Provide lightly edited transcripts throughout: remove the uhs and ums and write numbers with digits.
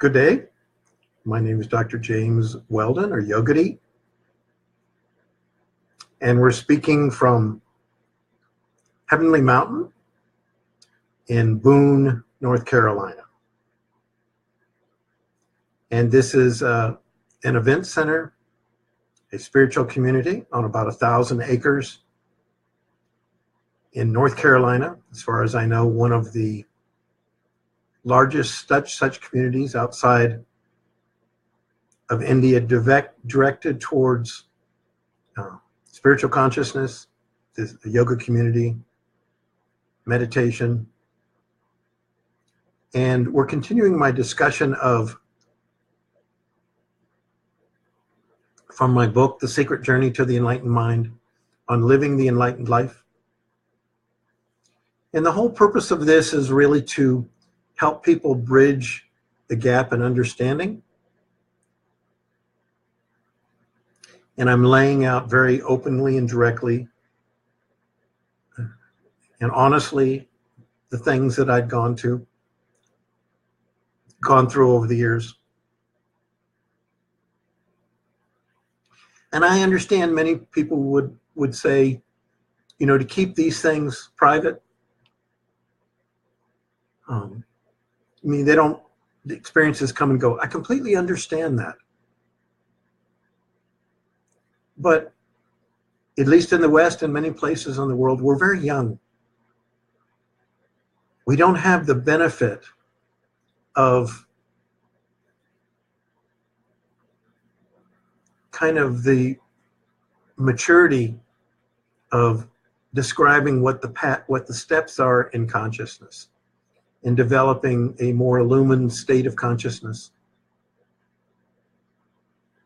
Good day. My name is Dr. James Weldon, or Yogati, and we're speaking from Heavenly Mountain in Boone, North Carolina. And this is an event center, a spiritual community on about 1,000 acres in North Carolina. As far as I know, one of the largest such communities outside of India, directed towards spiritual consciousness, the yoga community, meditation. And we're continuing my discussion from my book, The Secret Journey to the Enlightened Mind, on living the enlightened life. And the whole purpose of this is really to help people bridge the gap in understanding. And I'm laying out very openly and directly and honestly the things that I'd gone through over the years. And I understand many people would say, to keep these things private. The experiences come and go. I completely understand that. But at least in the West and many places in the world, we're very young. We don't have the benefit of kind of the maturity of describing what the steps are in consciousness, in developing a more illumined state of consciousness.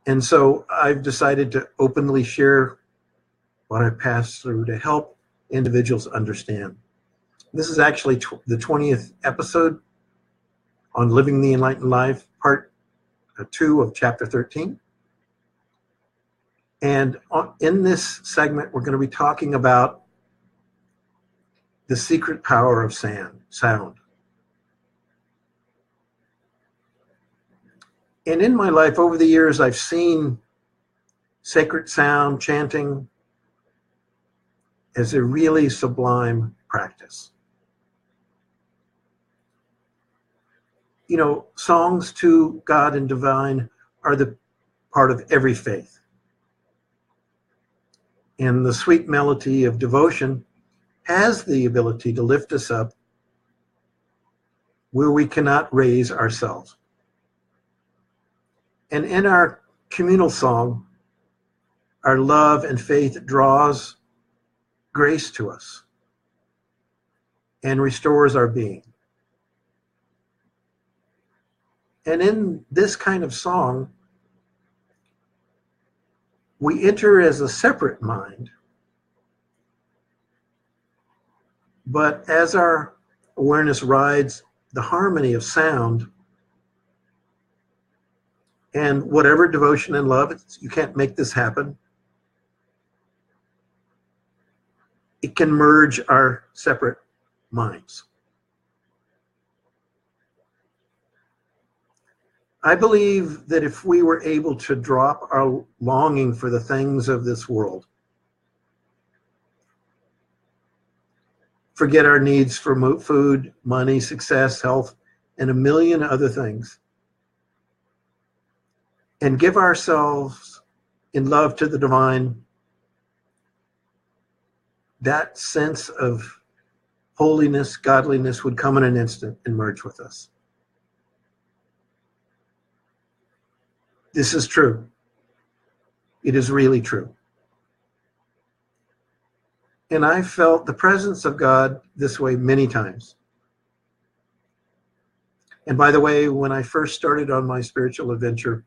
And so I've decided to openly share what I passed through to help individuals understand. This is actually the 20th episode on Living the Enlightened Life, part 2 of chapter 13. And in this segment, we're going to be talking about the secret power of sound. And in my life, over the years, I've seen sacred sound, chanting, as a really sublime practice. Songs to God and divine are the part of every faith. And the sweet melody of devotion has the ability to lift us up where we cannot raise ourselves. And in our communal song, our love and faith draws grace to us and restores our being. And in this kind of song, we enter as a separate mind, but as our awareness rides the harmony of sound, and whatever devotion and love, you can't make this happen. It can merge our separate minds. I believe that if we were able to drop our longing for the things of this world, forget our needs for food, money, success, health, and a million other things, and give ourselves in love to the divine, that sense of holiness, godliness would come in an instant and merge with us. This is true. It is really true. And I felt the presence of God this way many times. And by the way, when I first started on my spiritual adventure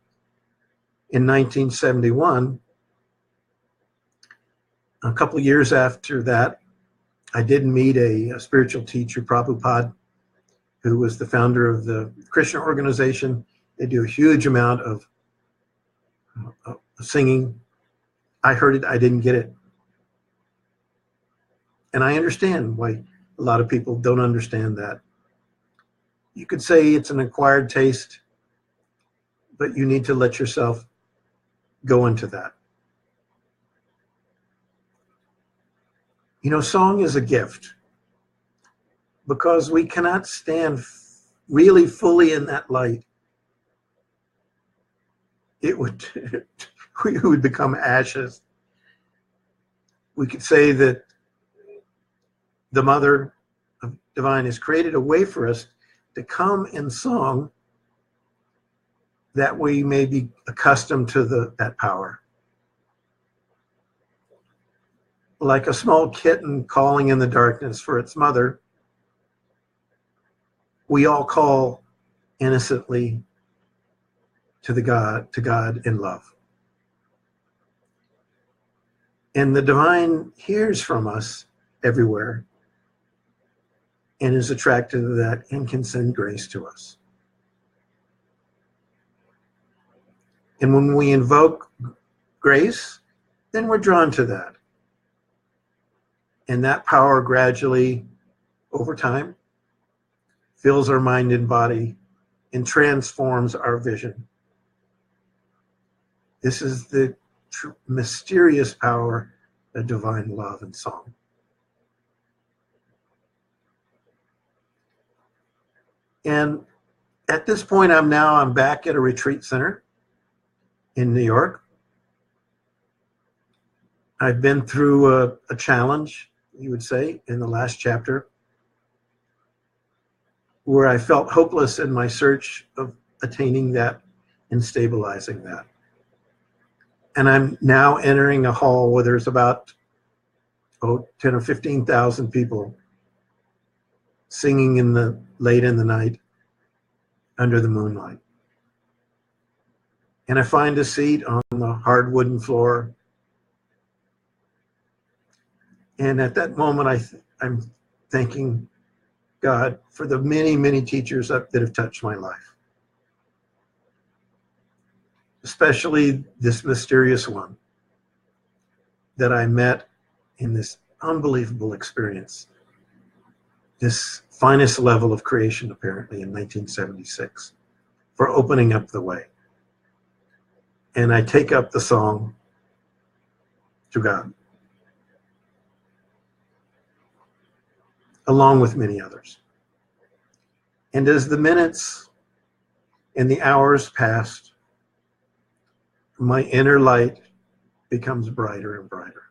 in 1971, a couple of years after that, I did meet a spiritual teacher, Prabhupada, who was the founder of the Krishna organization. They do a huge amount of singing. I heard it, I didn't get it. And I understand why a lot of people don't understand that. You could say it's an acquired taste. but you need to let yourself go into that. You know, song is a gift because we cannot stand really fully in that light. It would, we would become ashes. We could say that the Mother of Divine has created a way for us to come in song that we may be accustomed to that power. Like a small kitten calling in the darkness for its mother, we all call innocently to God in love. And the divine hears from us everywhere and is attracted to that and can send grace to us. And when we invoke grace, then we're drawn to that. And that power gradually, over time, fills our mind and body and transforms our vision. This is the mysterious power of divine love and song. And at this point, I'm back at a retreat center in New York. I've been through a challenge, you would say, in the last chapter, where I felt hopeless in my search of attaining that and stabilizing that. And I'm now entering a hall where there's about 10 or 15,000 people singing late in the night under the moonlight. And I find a seat on the hard wooden floor. And at that moment, I'm thanking God for the many, many teachers that have touched my life. Especially this mysterious one that I met in this unbelievable experience, this finest level of creation, apparently, in 1976, for opening up the way. And I take up the song to God, along with many others. And as the minutes and the hours passed, my inner light becomes brighter and brighter.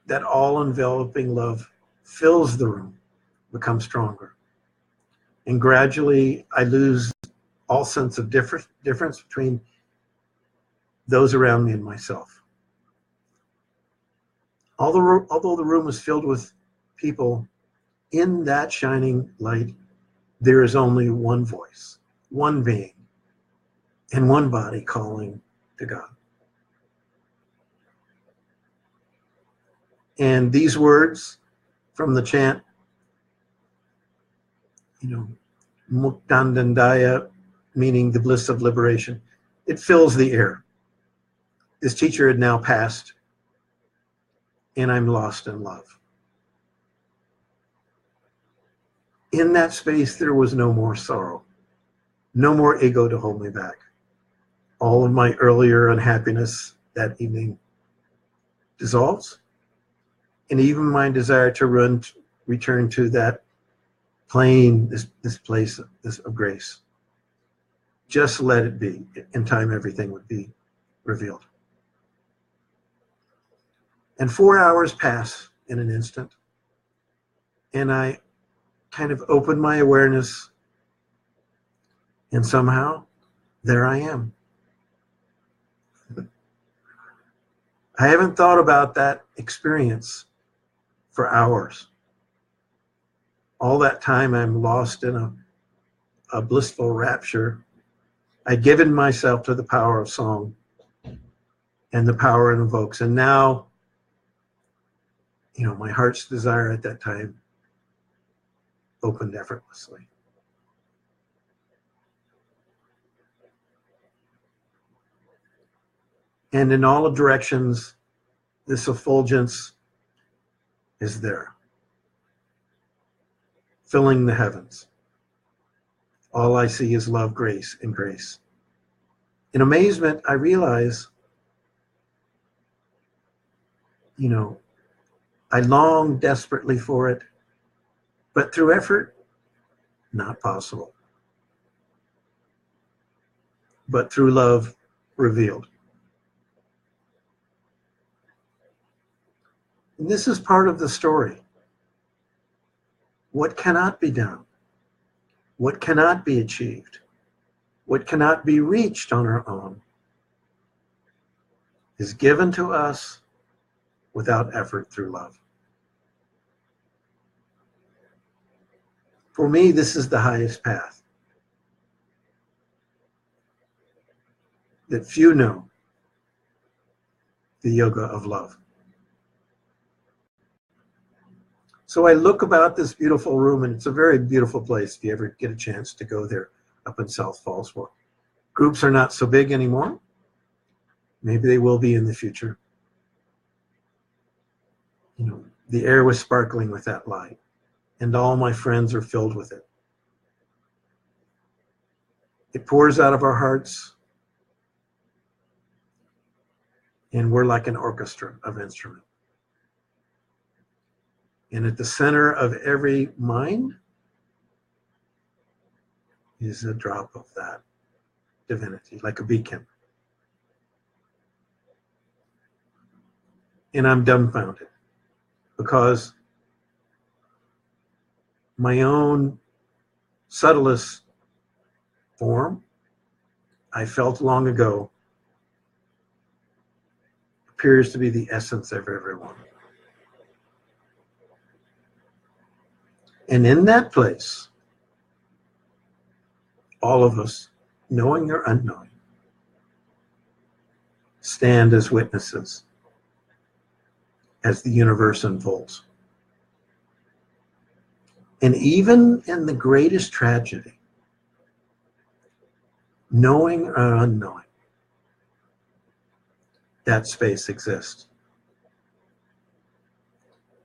That all-enveloping love fills the room, becomes stronger. And gradually, I lose all sense of difference between those around me and myself. Although the room was filled with people, in that shining light, there is only one voice, one being, and one body calling to God. And these words from the chant, Muktandandaya, meaning the bliss of liberation, it fills the air. This teacher had now passed, and I'm lost in love. In that space, there was no more sorrow, no more ego to hold me back. All of my earlier unhappiness that evening dissolves, and even my desire to return to that plane, this place of grace. Just let it be. In time, everything would be revealed. And 4 hours pass in an instant, and I kind of open my awareness, and somehow, there I am. I haven't thought about that experience for hours. All that time, I'm lost in a blissful rapture. I'd given myself to the power of song and the power it invokes. And now, my heart's desire at that time opened effortlessly. And in all directions, this effulgence is there, filling the heavens. All I see is love, grace, and grace. In amazement, I realize, I long desperately for it, but through effort, not possible. But through love, revealed. And this is part of the story. What cannot be done, what cannot be achieved, what cannot be reached on our own is given to us without effort through love. For me, this is the highest path that few know, the yoga of love. So I look about this beautiful room, and it's a very beautiful place if you ever get a chance to go there up in South Falls. Well, groups are not so big anymore. Maybe they will be in the future. The air was sparkling with that light, and all my friends are filled with it. It pours out of our hearts, and we're like an orchestra of instruments. And at the center of every mind is a drop of that divinity, like a beacon. And I'm dumbfounded because my own subtlest form, I felt long ago, appears to be the essence of everyone. And in that place, all of us, knowing or unknowing, stand as witnesses as the universe unfolds. And even in the greatest tragedy, knowing or unknowing, that space exists.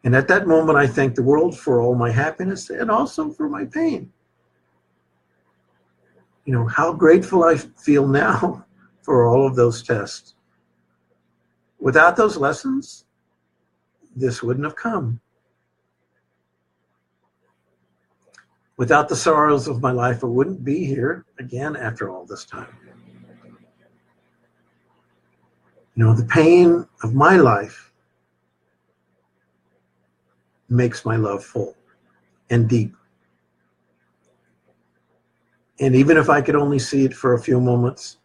And at that moment, I thank the world for all my happiness and also for my pain. How grateful I feel now for all of those tests. Without those lessons, this wouldn't have come. Without the sorrows of my life, I wouldn't be here again after all this time. The pain of my life makes my love full and deep. And even if I could only see it for a few moments,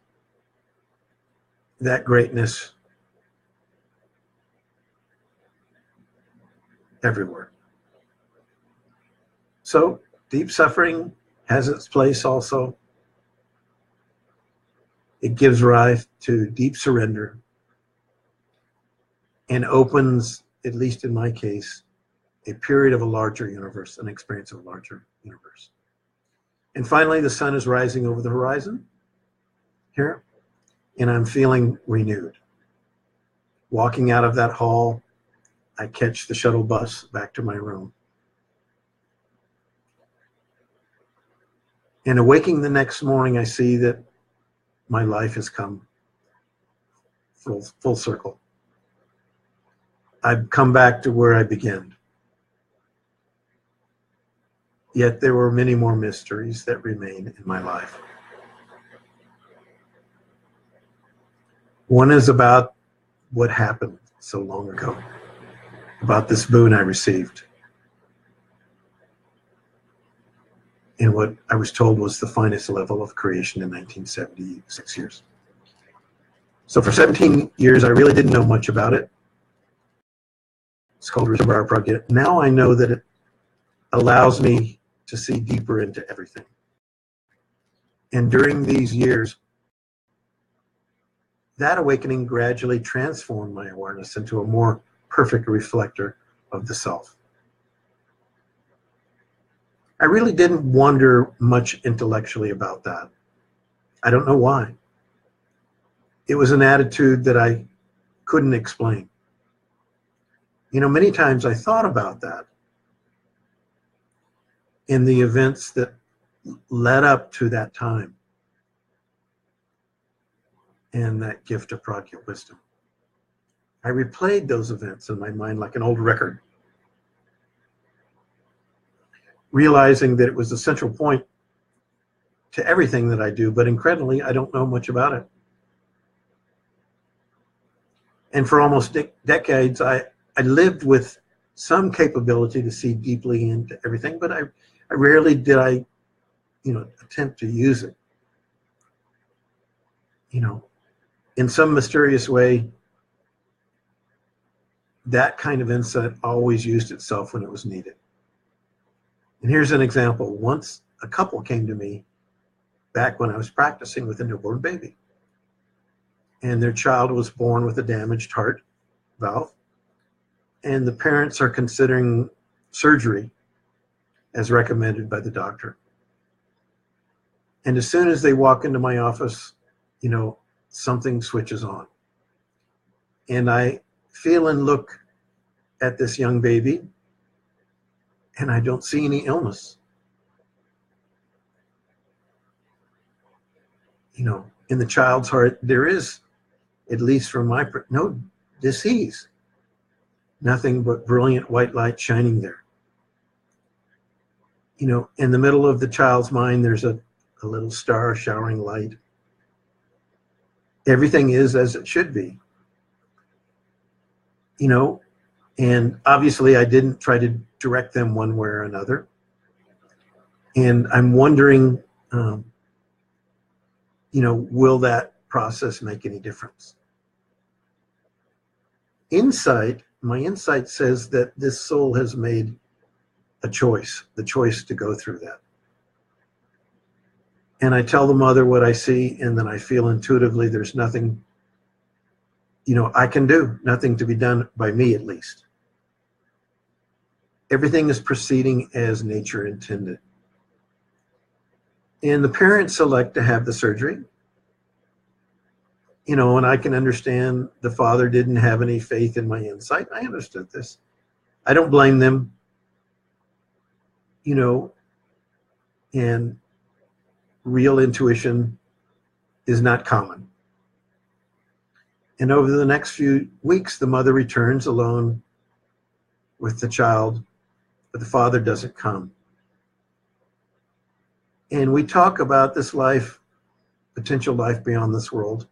that greatness everywhere. So deep suffering has its place also. It gives rise to deep surrender and opens, at least in my case, a period of a larger universe, an experience of a larger universe. And finally, the sun is rising over the horizon here, and I'm feeling renewed. Walking out of that hall, I catch the shuttle bus back to my room. And awaking the next morning, I see that my life has come full circle. I've come back to where I began. Yet there were many more mysteries that remain in my life. One is about what happened so long ago, about this boon I received, and what I was told was the finest level of creation in 1976 years. So for 17 years, I really didn't know much about it. It's called Reservoir Project. Now I know that it allows me to see deeper into everything. And during these years, that awakening gradually transformed my awareness into a more perfect reflector of the self. I really didn't wonder much intellectually about that. I don't know why. It was an attitude that I couldn't explain. Many times I thought about that in the events that led up to that time and that gift of prodigal wisdom. I replayed those events in my mind like an old record, realizing that it was the central point to everything that I do, but incredibly, I don't know much about it. And for almost decades, I lived with some capability to see deeply into everything, but I rarely did I attempt to use it. In some mysterious way, that kind of insight always used itself when it was needed. And here's an example. Once a couple came to me back when I was practicing with a newborn baby, and their child was born with a damaged heart valve, and the parents are considering surgery as recommended by the doctor. And as soon as they walk into my office, something switches on. And I feel and look at this young baby, and I don't see any illness. In the child's heart, there is, at least from no disease. Nothing but brilliant white light shining there. In the middle of the child's mind, there's a little star showering light. Everything is as it should be. And obviously I didn't try to direct them one way or another. And I'm wondering, will that process make any difference? My insight says that this soul has made a choice, the choice to go through that. And I tell the mother what I see, and then I feel intuitively there's nothing, I can do, nothing to be done by me at least. Everything is proceeding as nature intended. And the parents select to have the surgery. And I can understand the father didn't have any faith in my insight. I understood this. I don't blame them. And real intuition is not common. And over the next few weeks, the mother returns alone with the child, but the father doesn't come. And we talk about this life, potential life beyond this world.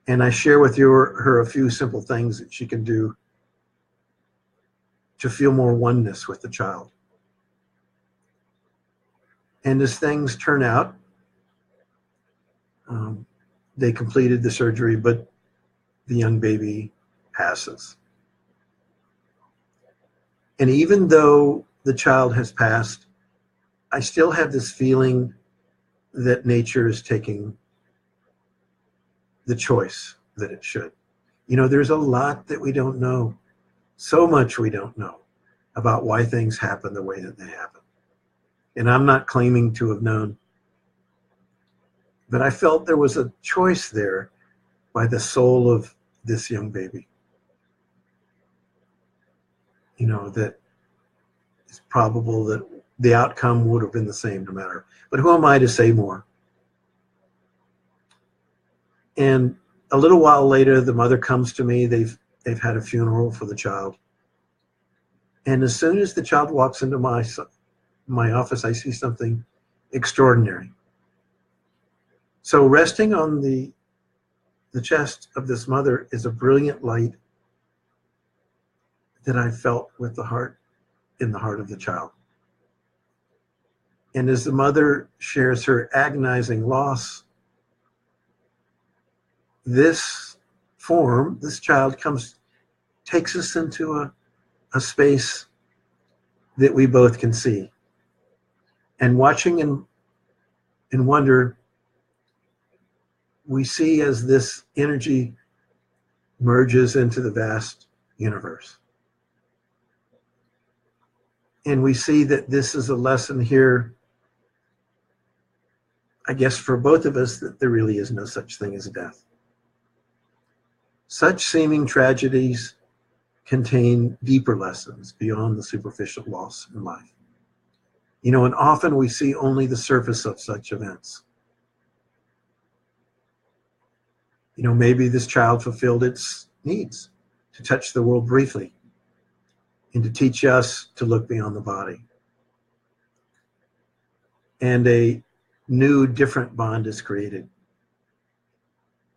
And I share with her a few simple things that she can do to feel more oneness with the child. And as things turn out, they completed the surgery, but the young baby passes. And even though the child has passed, I still have this feeling that nature is taking the choice that it should. There's a lot that we don't know, so much we don't know about why things happen the way that they happen. And I'm not claiming to have known, but I felt there was a choice there by the soul of this young baby. That it's probable that the outcome would have been the same no matter. But who am I to say more? And a little while later, the mother comes to me. They've had a funeral for the child. And as soon as the child walks into my office, I see something extraordinary. So resting on the chest of this mother is a brilliant light that I felt in the heart of the child. And as the mother shares her agonizing loss, this child takes us into a space that we both can see. And watching and wonder, we see as this energy merges into the vast universe. And we see that this is a lesson here, I guess for both of us, that there really is no such thing as death. Such seeming tragedies contain deeper lessons beyond the superficial loss in life. And often we see only the surface of such events. Maybe this child fulfilled its needs to touch the world briefly and to teach us to look beyond the body. And a new, different bond is created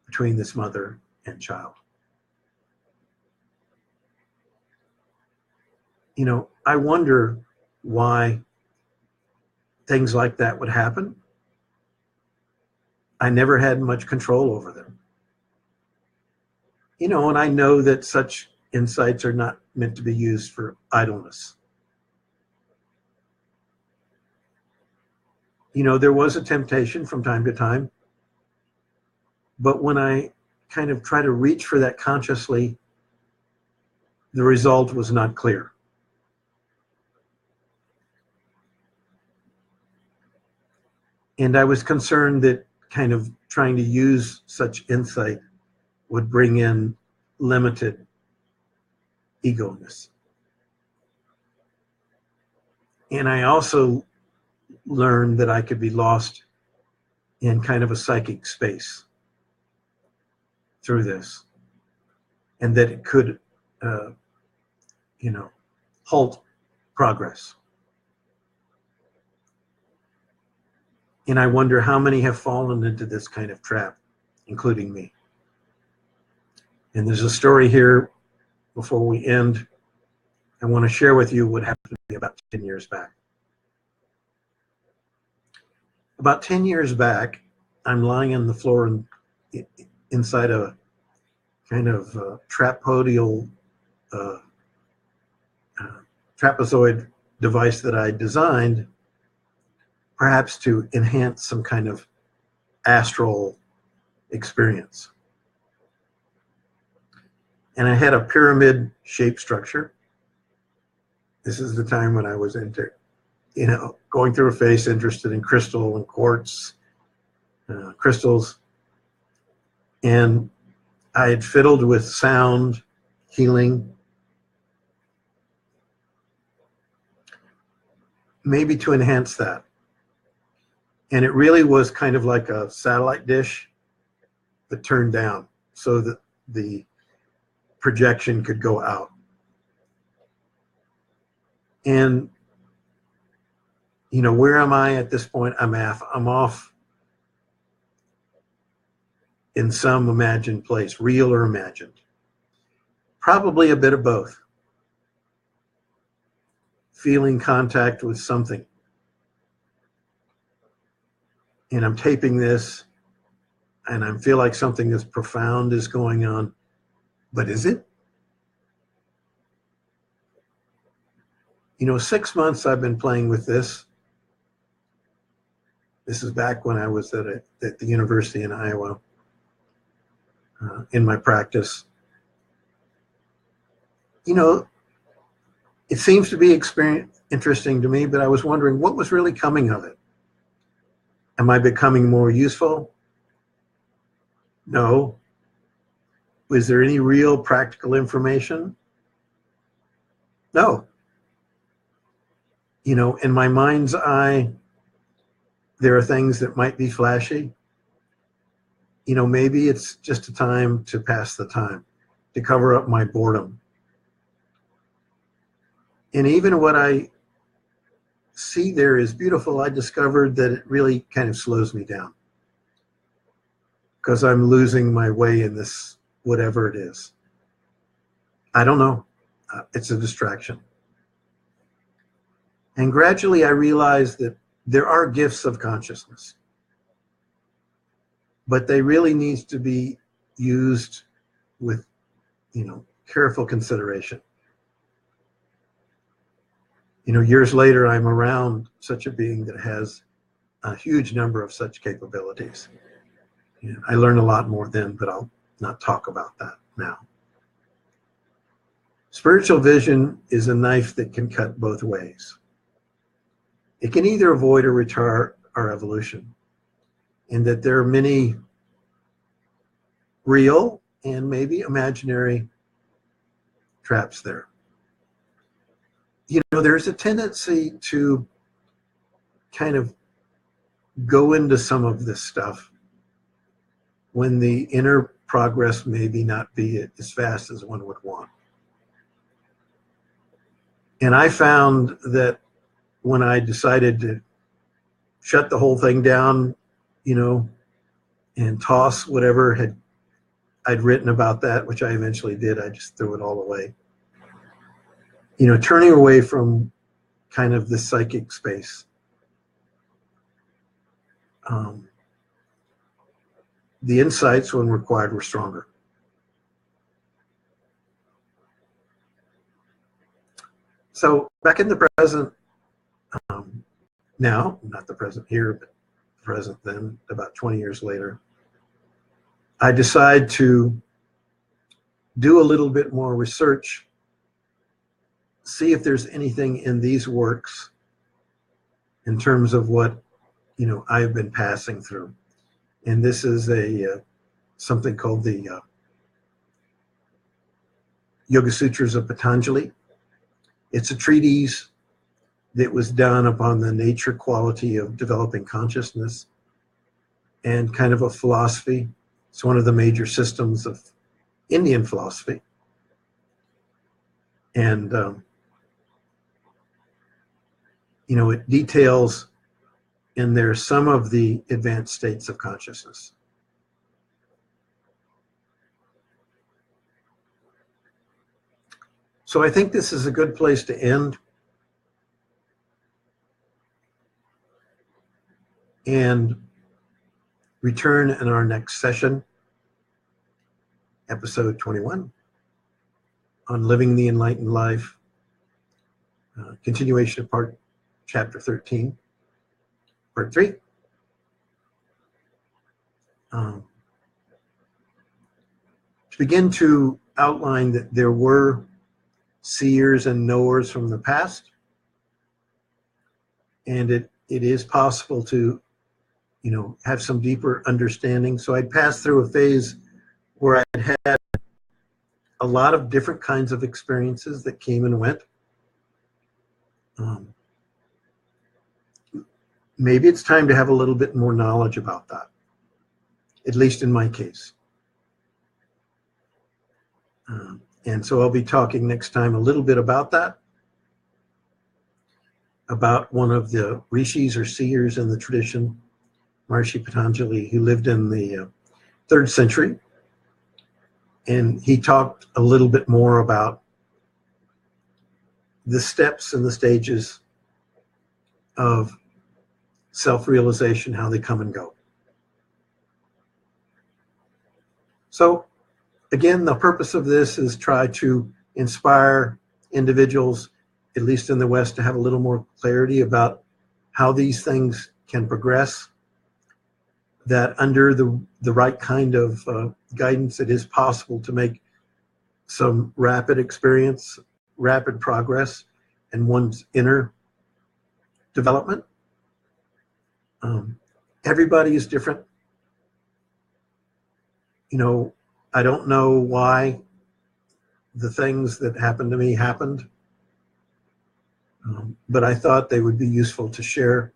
between this mother and child. I wonder why things like that would happen. I never had much control over them. And I know that such insights are not meant to be used for idleness. There was a temptation from time to time, but when I kind of try to reach for that consciously, the result was not clear. And I was concerned that kind of trying to use such insight would bring in limited egoness. And I also learned that I could be lost in kind of a psychic space through this, and that it could, halt progress. And I wonder how many have fallen into this kind of trap, including me. And there's a story here before we end. I want to share with you what happened to me about 10 years back. About 10 years back, I'm lying on the floor inside a kind of trapezoid device that I designed, perhaps to enhance some kind of astral experience. And I had a pyramid-shaped structure. This is the time when I was into, going through a phase interested in crystal and quartz, crystals. And I had fiddled with sound, healing, maybe to enhance that. And it really was kind of like a satellite dish that turned down so that the projection could go out. And, where am I at this point? I'm off in some imagined place, real or imagined. Probably a bit of both. Feeling contact with something. And I'm taping this, and I feel like something that's profound is going on. But is it? 6 months I've been playing with this. This is back when I was at the university in Iowa, in my practice. It seems to be interesting to me, but I was wondering what was really coming of it. Am I becoming more useful? No. Was there any real practical information? No. In my mind's eye, there are things that might be flashy. Maybe it's just a time to pass the time, to cover up my boredom. And even what I see there is beautiful, I discovered that it really kind of slows me down because I'm losing my way in this, whatever it is. I don't know. It's a distraction. And gradually I realized that there are gifts of consciousness, but they really need to be used with, careful consideration. Years later, I'm around such a being that has a huge number of such capabilities. I learned a lot more then, but I'll not talk about that now. Spiritual vision is a knife that can cut both ways. It can either avoid or retard our evolution, and that there are many real and maybe imaginary traps there. There's a tendency to kind of go into some of this stuff when the inner progress maybe not be as fast as one would want. And I found that when I decided to shut the whole thing down, and toss whatever I'd written about that, which I eventually did, I just threw it all away. Turning away from kind of the psychic space. The insights, when required, were stronger. So back in the present, now, not the present here, but the present then, about 20 years later, I decide to do a little bit more research, see if there's anything in these works in terms of what I've been passing through. And this is something called the Yoga Sutras of Patanjali. It's a treatise that was done upon the nature quality of developing consciousness and kind of a philosophy. It's one of the major systems of Indian philosophy. And, it details in there some of the advanced states of consciousness. So I think this is a good place to end. And return in our next session, episode 21, on living the enlightened life, continuation of chapter 13, part 3. To begin to outline that there were seers and knowers from the past, and it is possible to have some deeper understanding. So I'd passed through a phase where I'd had a lot of different kinds of experiences that came and went. Maybe it's time to have a little bit more knowledge about that, at least in my case. And so I'll be talking next time a little bit about that, about one of the rishis or seers in the tradition, Maharishi Patanjali, who lived in the 3rd century. And he talked a little bit more about the steps and the stages of self-realization, how they come and go. So again, the purpose of this is try to inspire individuals, at least in the West, to have a little more clarity about how these things can progress, that under the right kind of guidance, it is possible to make some rapid experience, rapid progress in one's inner development. Everybody is different. I don't know why the things that happened to me happened, but I thought they would be useful to share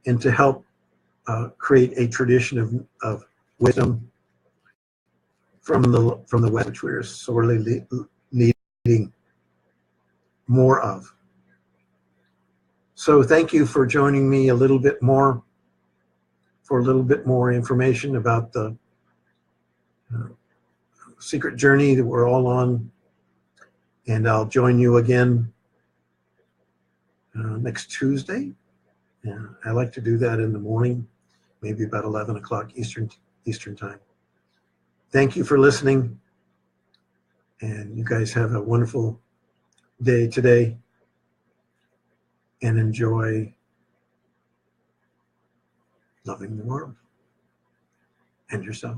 and to help create a tradition of wisdom from the West, which we're sorely needing more of. So thank you for joining me a little bit more, for a little bit more information about the secret journey that we're all on. And I'll join you again next Tuesday. I like to do that in the morning, maybe about 11 o'clock Eastern time. Thank you for listening. And you guys have a wonderful day today. And enjoy loving the world and yourself.